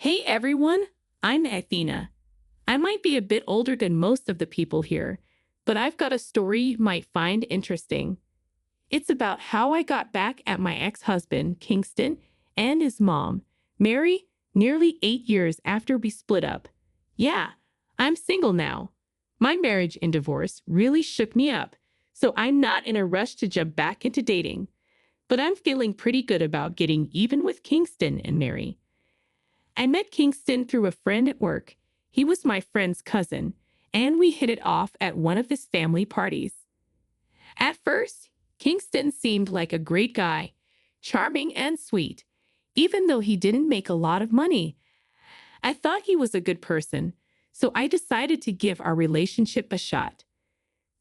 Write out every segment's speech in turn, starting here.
Hey everyone, I'm Athena. I might be a bit older than most of the people here, but I've got a story you might find interesting. It's about how I got back at my ex-husband, Kingston, and his mom, Mary, nearly 8 years after we split up. Yeah, I'm single now. My marriage and divorce really shook me up, so I'm not in a rush to jump back into dating. But I'm feeling pretty good about getting even with Kingston and Mary. I met Kingston through a friend at work. He was my friend's cousin, and we hit it off at one of his family parties. At first, Kingston seemed like a great guy, charming and sweet, even though he didn't make a lot of money. I thought he was a good person, so I decided to give our relationship a shot.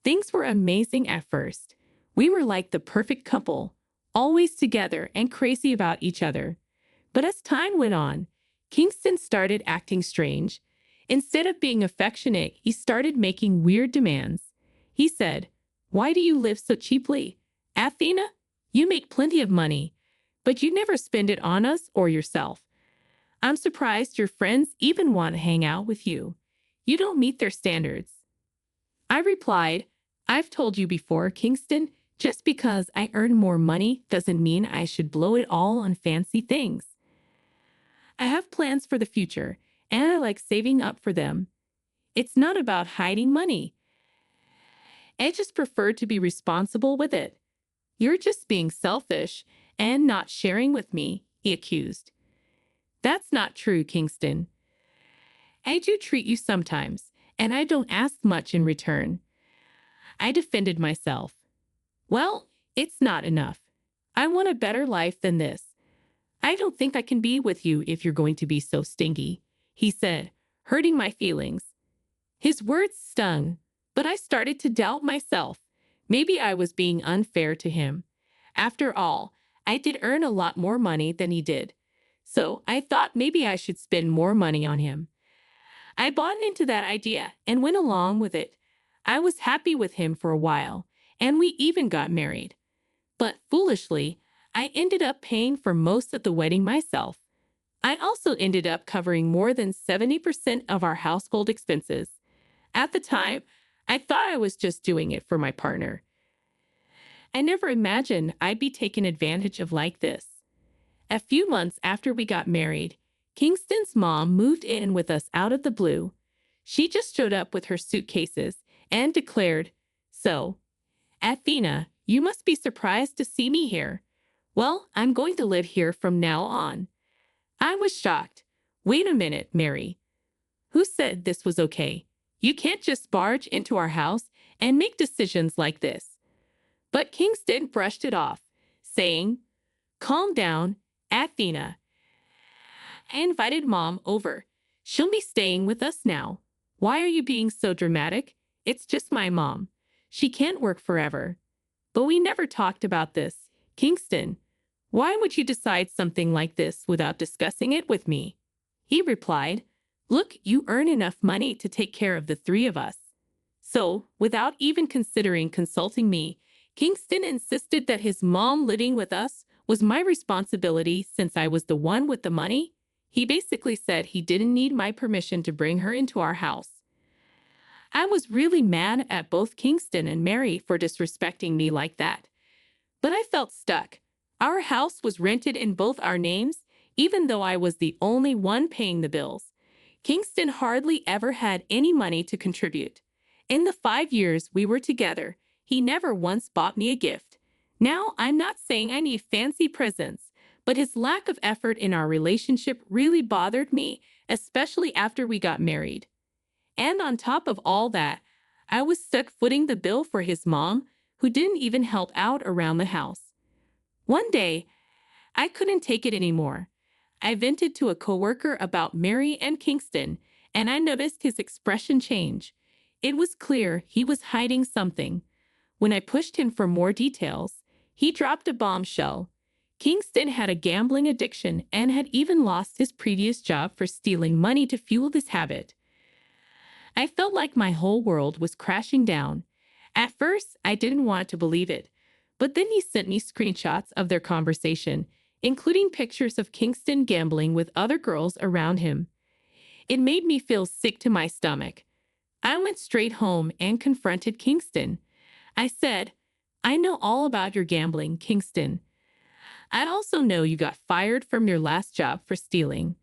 Things were amazing at first. We were like the perfect couple, always together and crazy about each other. But as time went on, Kingston started acting strange. Instead of being affectionate, he started making weird demands. He said, "Why do you live so cheaply? Athena, you make plenty of money, but you never spend it on us or yourself. I'm surprised your friends even want to hang out with you. You don't meet their standards." I replied, "I've told you before, Kingston, just because I earn more money doesn't mean I should blow it all on fancy things. I have plans for the future, and I like saving up for them. It's not about hiding money. I just prefer to be responsible with it. You're just being selfish and not sharing with me," he accused. "That's not true, Kingston. I do treat you sometimes, and I don't ask much in return." I defended myself. "Well, it's not enough. I want a better life than this. I don't think I can be with you if you're going to be so stingy," he said, hurting my feelings. His words stung, but I started to doubt myself. Maybe I was being unfair to him. After all, I did earn a lot more money than he did, so I thought maybe I should spend more money on him. I bought into that idea and went along with it. I was happy with him for a while, and we even got married. But foolishly, I ended up paying for most of the wedding myself. I also ended up covering more than 70% of our household expenses. At the time, I thought I was just doing it for my partner. I never imagined I'd be taken advantage of like this. A few months after we got married, Kingston's mom moved in with us out of the blue. She just showed up with her suitcases and declared, "So, Athena, you must be surprised to see me here. Well, I'm going to live here from now on." I was shocked. "Wait a minute, Mary. Who said this was okay? You can't just barge into our house and make decisions like this." But Kingston brushed it off, saying, "Calm down, Athena. I invited Mom over. She'll be staying with us now. Why are you being so dramatic? It's just my mom. She can't work forever." But we never talked about this. "Kingston, why would you decide something like this without discussing it with me?" He replied, "Look, you earn enough money to take care of the three of us." So, without even considering consulting me, Kingston insisted that his mom living with us was my responsibility since I was the one with the money. He basically said he didn't need my permission to bring her into our house. I was really mad at both Kingston and Mary for disrespecting me like that. But I felt stuck. Our house was rented in both our names, even though I was the only one paying the bills. Kingston hardly ever had any money to contribute. In the 5 years we were together, he never once bought me a gift. Now, I'm not saying I need fancy presents, but his lack of effort in our relationship really bothered me, especially after we got married. And on top of all that, I was stuck footing the bill for his mom, who didn't even help out around the house. One day, I couldn't take it anymore. I vented to a coworker about Mary and Kingston, and I noticed his expression change. It was clear he was hiding something. When I pushed him for more details, he dropped a bombshell. Kingston had a gambling addiction and had even lost his previous job for stealing money to fuel this habit. I felt like my whole world was crashing down. At first, I didn't want to believe it, but then he sent me screenshots of their conversation. including pictures of Kingston gambling with other girls around him. It made me feel sick to my stomach. I went straight home and confronted Kingston. I said, "I know all about your gambling, Kingston. I'd also know you got fired from your last job for stealing.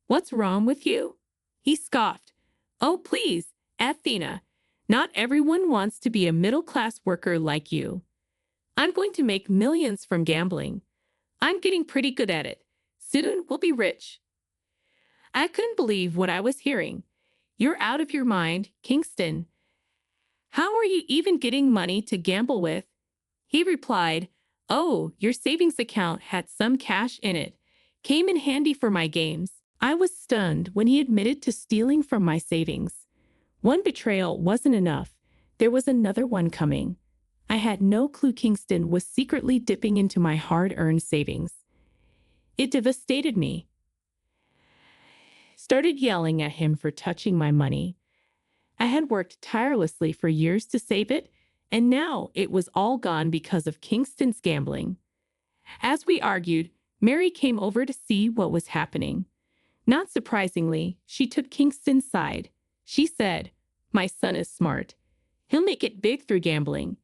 What's wrong with you?" He scoffed. "Oh, please, Athena. Not everyone wants to be a middle-class worker like you. I'm going to make millions from gambling. I'm getting pretty good at it. Soon we'll be rich." I couldn't believe what I was hearing. "You're out of your mind, Kingston. How are you even getting money to gamble with?" He replied, "Oh, your savings account had some cash in it. Came in handy for my games." I was stunned when he admitted to stealing from my savings. One betrayal wasn't enough. There was another one coming. I had no clue Kingston was secretly dipping into my hard-earned savings. It devastated me. Started yelling at him for touching my money. I had worked tirelessly for years to save it, and now it was all gone because of Kingston's gambling. As we argued, Mary came over to see what was happening. Not surprisingly, she took Kingston's side. She said, "My son is smart. He'll make it big through gambling.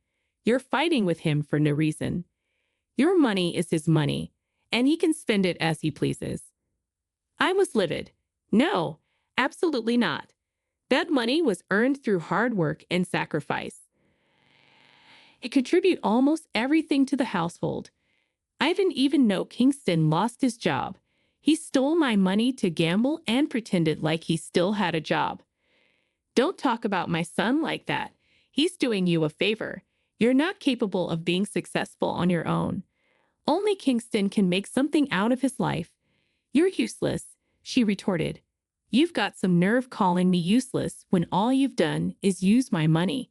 You're fighting with him for no reason. Your money is his money, and he can spend it as he pleases." I was livid. No, absolutely not. That money was earned through hard work and sacrifice. It contributed almost everything to the household. I didn't even know Kingston lost his job. He stole my money to gamble and pretended like he still had a job. "Don't talk about my son like that. He's doing you a favor. You're not capable of being successful on your own. Only Kingston can make something out of his life." "You're useless," she retorted. "You've got some nerve calling me useless when all you've done is use my money.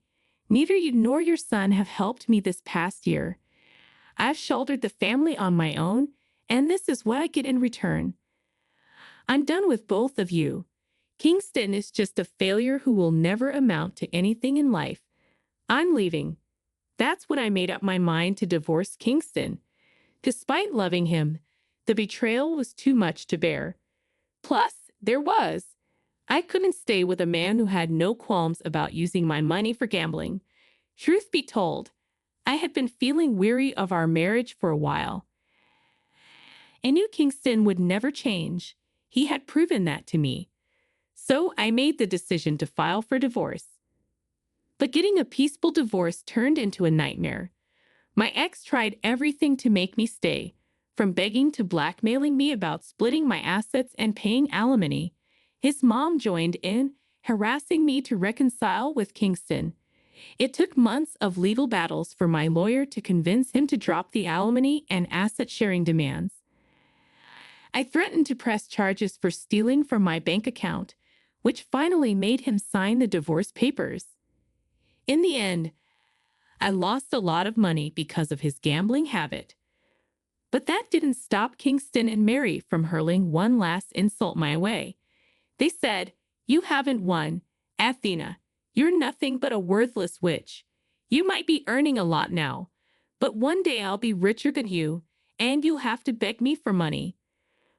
Neither you nor your son have helped me this past year. I've shouldered the family on my own, and this is what I get in return. I'm done with both of you. Kingston is just a failure who will never amount to anything in life. I'm leaving." That's when I made up my mind to divorce Kingston. Despite loving him, the betrayal was too much to bear. Plus, I couldn't stay with a man who had no qualms about using my money for gambling. Truth be told, I had been feeling weary of our marriage for a while. I knew Kingston would never change. He had proven that to me. So I made the decision to file for divorce. But getting a peaceful divorce turned into a nightmare. My ex tried everything to make me stay, from begging to blackmailing me about splitting my assets and paying alimony. His mom joined in, harassing me to reconcile with Kingston. It took months of legal battles for my lawyer to convince him to drop the alimony and asset-sharing demands. I threatened to press charges for stealing from my bank account, which finally made him sign the divorce papers. In the end, I lost a lot of money because of his gambling habit. But that didn't stop Kingston and Mary from hurling one last insult my way. They said, "You haven't won, Athena. You're nothing but a worthless witch. You might be earning a lot now, but one day I'll be richer than you, and you'll have to beg me for money.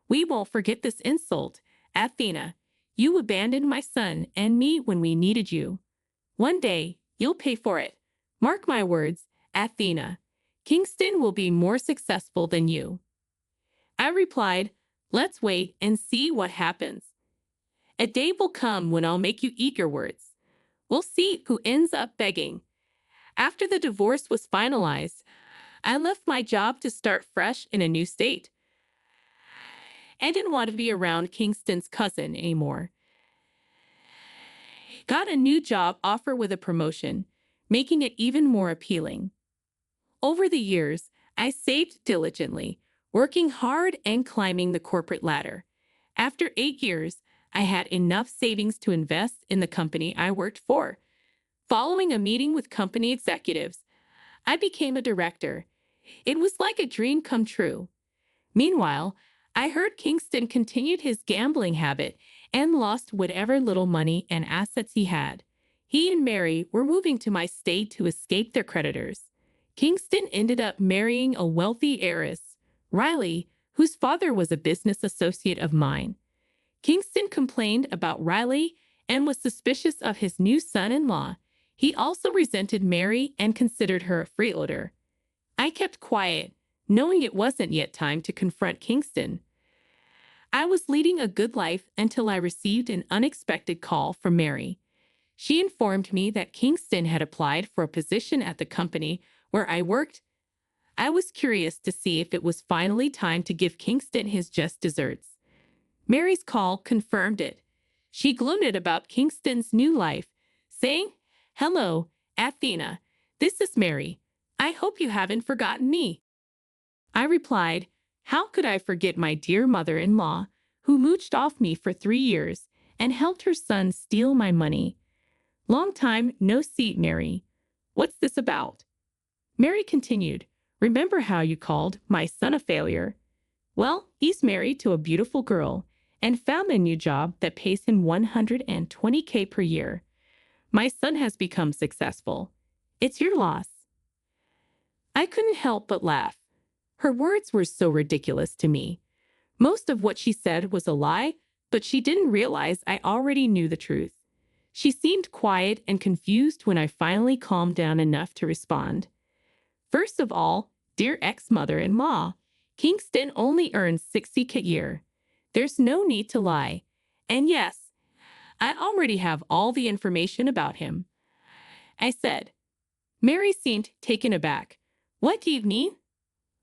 We won't forget this insult, Athena. You abandoned my son and me when we needed you. One day, you'll pay for it. Mark my words, Athena. Kingston will be more successful than you." I replied, "Let's wait and see what happens. A day will come when I'll make you eat your words. We'll see who ends up begging." After the divorce was finalized, I left my job to start fresh in a new state. I didn't want to be around Kingston's cousin anymore. Got a new job offer with a promotion, making it even more appealing. Over the years, I saved diligently, working hard and climbing the corporate ladder. After 8 years, I had enough savings to invest in the company I worked for. Following a meeting with company executives, I became a director. It was like a dream come true. Meanwhile, I heard Kingston continued his gambling habit and lost whatever little money and assets he had. He and Mary were moving to my state to escape their creditors. Kingston ended up marrying a wealthy heiress, Riley, whose father was a business associate of mine. Kingston complained about Riley and was suspicious of his new son-in-law. He also resented Mary and considered her a freeloader. I kept quiet, knowing it wasn't yet time to confront Kingston. I was leading a good life until I received an unexpected call from Mary. She informed me that Kingston had applied for a position at the company where I worked. I was curious to see if it was finally time to give Kingston his just desserts. Mary's call confirmed it. She gloated about Kingston's new life, saying, "Hello, Athena. This is Mary. I hope you haven't forgotten me." I replied, "How could I forget my dear mother-in-law, who mooched off me for 3 years and helped her son steal my money? Long time no see, Mary. What's this about?" Mary continued, "Remember how you called my son a failure? Well, he's married to a beautiful girl and found a new job that pays him $120K per year. My son has become successful. It's your loss." I couldn't help but laugh. Her words were so ridiculous to me. Most of what she said was a lie, but she didn't realize I already knew the truth. She seemed quiet and confused when I finally calmed down enough to respond. "First of all, dear ex-mother-in-law, Kingston only earns $60K a year. There's no need to lie. And yes, I already have all the information about him," I said. Mary seemed taken aback. "What do you mean?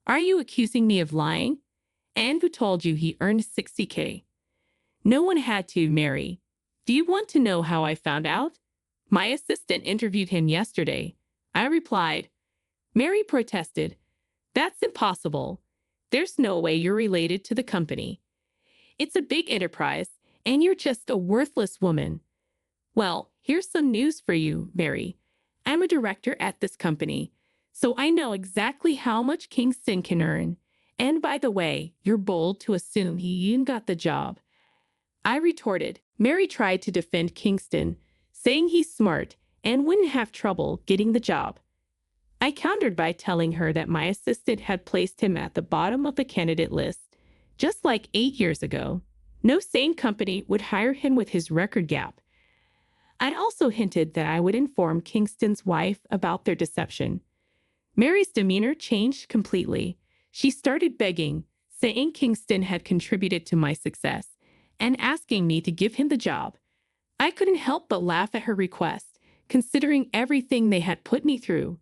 Are you accusing me of lying? And who told you he earned $60K? No one had to, Mary. Do you want to know how I found out? My assistant interviewed him yesterday," I replied. Mary protested. "That's impossible. There's no way you're related to the company. It's a big enterprise, and you're just a worthless woman." "Well, here's some news for you, Mary. I'm a director at this company, so I know exactly how much Kingston can earn. And by the way, you're bold to assume he even got the job," I retorted. Mary tried to defend Kingston, saying he's smart and wouldn't have trouble getting the job. I countered by telling her that my assistant had placed him at the bottom of the candidate list, just like 8 years ago. No sane company would hire him with his record gap. I'd also hinted that I would inform Kingston's wife about their deception. Mary's demeanor changed completely. She started begging, saying Kingston had contributed to my success, and asking me to give him the job. I couldn't help but laugh at her request, considering everything they had put me through.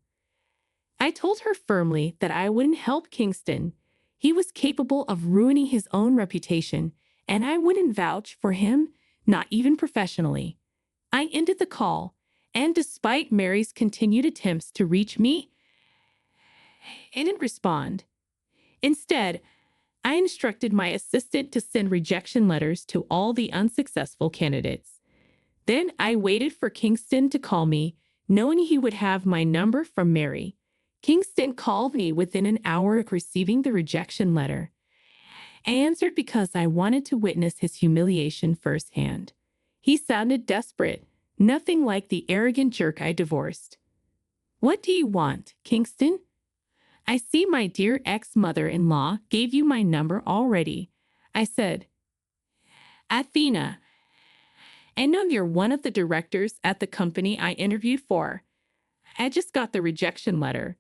I told her firmly that I wouldn't help Kingston. He was capable of ruining his own reputation, and I wouldn't vouch for him, not even professionally. I ended the call, and despite Mary's continued attempts to reach me, I didn't respond. Instead, I instructed my assistant to send rejection letters to all the unsuccessful candidates. Then I waited for Kingston to call me, knowing he would have my number from Mary. Kingston called me within an hour of receiving the rejection letter. I answered because I wanted to witness his humiliation firsthand. He sounded desperate, nothing like the arrogant jerk I divorced. "What do you want, Kingston? I see my dear ex-mother-in-law gave you my number already," I said. "Athena, I know you're one of the directors at the company I interviewed for. I just got the rejection letter.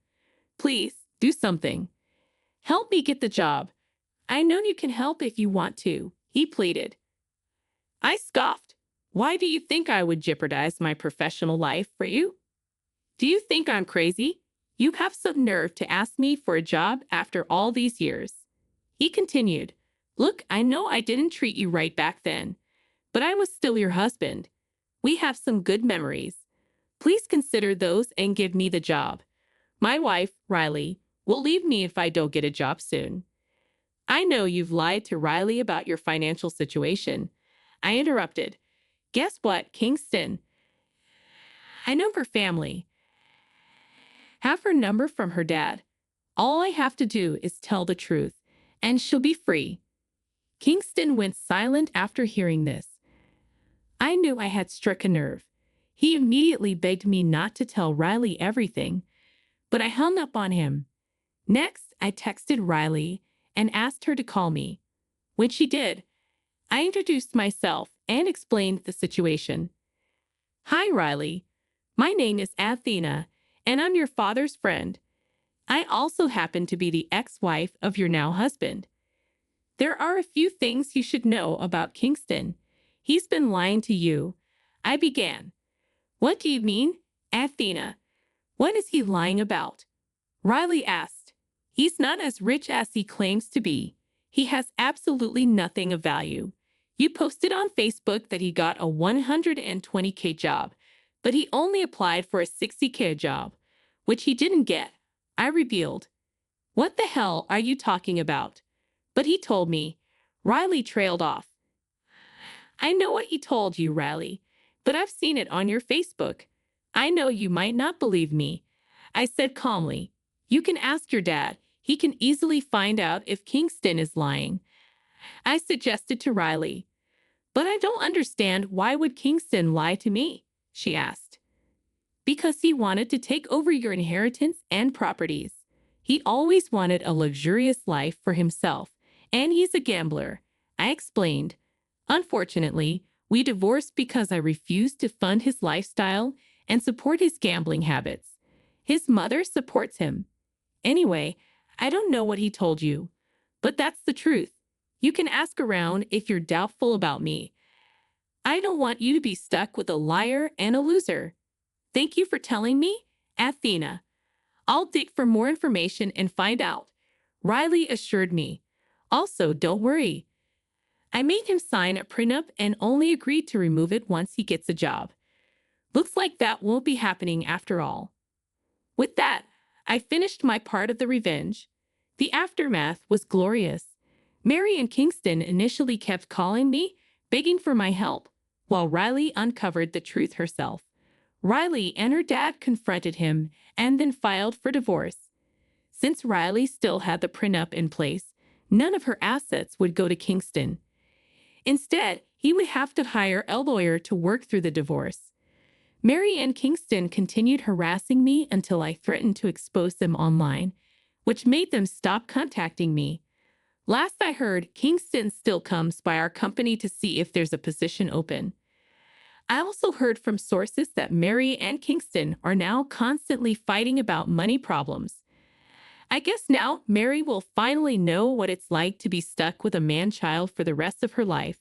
Please, do something. Help me get the job. I know you can help if you want to," he pleaded. I scoffed. "Why do you think I would jeopardize my professional life for you? Do you think I'm crazy? You have some nerve to ask me for a job after all these years." He continued, "Look, I know I didn't treat you right back then, but I was still your husband. We have some good memories. Please consider those and give me the job. My wife, Riley, will leave me if I don't get a job soon." "I know you've lied to Riley about your financial situation," I interrupted. "Guess what, Kingston? I know her family. Have her number from her dad. All I have to do is tell the truth, and she'll be free." Kingston went silent after hearing this. I knew I had struck a nerve. He immediately begged me not to tell Riley everything, but I hung up on him. Next, I texted Riley and asked her to call me. When she did, I introduced myself and explained the situation. Hi, Riley. My name is Athena, and I'm your father's friend. I also happen to be the ex-wife of your now husband. There are a few things you should know about Kingston. He's been lying to you. I began. What do you mean, Athena? What is he lying about? Riley asked. He's not as rich as he claims to be. He has absolutely nothing of value. You posted on Facebook that he got a 120K job, but he only applied for a 60K job, which he didn't get. I revealed. What the hell are you talking about? But he told me. Riley trailed off. I know what he told you, Riley, but I've seen it on your Facebook. I know you might not believe me. I said calmly. You can ask your dad. He can easily find out if Kingston is lying. I suggested to Riley. But I don't understand, why would Kingston lie to me? She asked. Because he wanted to take over your inheritance and properties. He always wanted a luxurious life for himself, and he's a gambler. I explained. Unfortunately, we divorced because I refused to fund his lifestyle and support his gambling habits. His mother supports him. Anyway, I don't know what he told you, but that's the truth. You can ask around if you're doubtful about me. I don't want you to be stuck with a liar and a loser. Thank you for telling me, Athena. I'll dig for more information and find out, Riley assured me. Also, don't worry. I made him sign a prenup and only agreed to remove it once he gets a job. Looks like that won't be happening after all. With that, I finished my part of the revenge. The aftermath was glorious. Mary and Kingston initially kept calling me, begging for my help, while Riley uncovered the truth herself. Riley and her dad confronted him and then filed for divorce. Since Riley still had the prenup in place, none of her assets would go to Kingston. Instead, he would have to hire a lawyer to work through the divorce. Mary and Kingston continued harassing me until I threatened to expose them online, which made them stop contacting me. Last I heard, Kingston still comes by our company to see if there's a position open. I also heard from sources that Mary and Kingston are now constantly fighting about money problems. I guess now Mary will finally know what it's like to be stuck with a man-child for the rest of her life.